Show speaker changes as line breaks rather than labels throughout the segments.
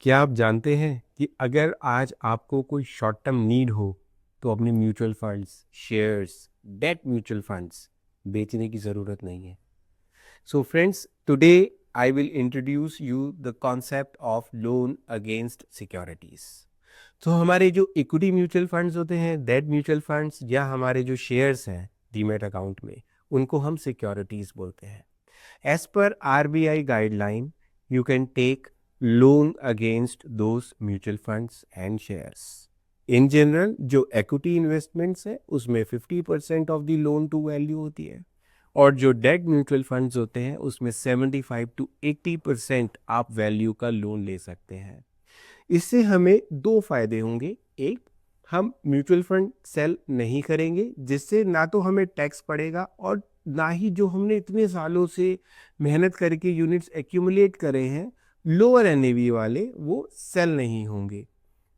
क्या आप जानते हैं कि अगर आज आपको कोई शॉर्ट टर्म नीड हो तो अपने mutual funds, shares, debt mutual funds बेचने की ज़रूरत नहीं है। So friends, today I will introduce you the concept of loan against securities. तो हमारे जो इक्विटी म्यूचुअल फंड्स होते हैं, डेट म्यूचुअल फंड्स या हमारे जो शेयर्स हैं डीमैट अकाउंट में, उनको हम सिक्योरिटीज बोलते हैं। As per RBI guideline, you can take loan against those mutual funds and shares. In general, जो equity investments है उसमें 50% of the loan to value होती है, और जो डेट म्यूचुअल फंड्स होते हैं उसमें 75 to 80% आप वैल्यू का लोन ले सकते हैं। इससे हमें दो फायदे होंगे। एक, हम म्यूचुअल फंड सेल नहीं करेंगे, जिससे ना तो हमें टैक्स पड़ेगा और ना ही जो हमने इतने सालों से मेहनत करके यूनिट्स एक्यूमुलेट करे हैं लोअर एनएवी वाले, वो सेल नहीं होंगे।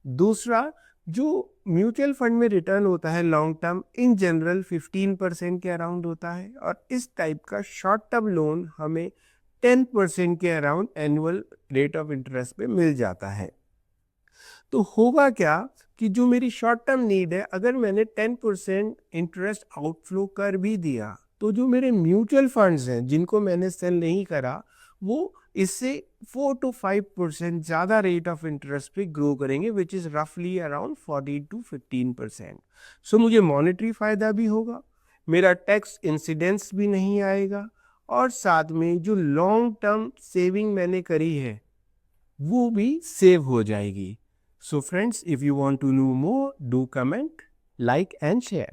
दूसरा, जो म्यूचुअल फंड में रिटर्न होता है लॉन्ग टर्म इन जनरल 15% के अराउंड होता है, और इस टाइप का शॉर्ट टर्म लोन हमें 10% के around annual rate of interest पे मिल जाता है। तो होगा क्या कि जो मेरी शॉर्ट टर्म नीड है, अगर मैंने 10% इंटरेस्ट आउटफ्लो कर भी दिया, तो जो मेरे म्यूचुअल फंड्स हैं जिनको मैंने सेल नहीं करा, वो इससे 4 to 5% ज़्यादा रेट ऑफ इंटरेस्ट पे ग्रो करेंगे, विच इज़ रफली अराउंड 40 to 15%। सो मुझे मॉनेटरी फ़ायदा भी होगा, मेरा टैक्स इंसिडेंस भी नहीं आएगा, और साथ में जो लॉन्ग टर्म सेविंग मैंने करी है वो भी सेव हो जाएगी। So friends, if you want to know more, do comment, like and share.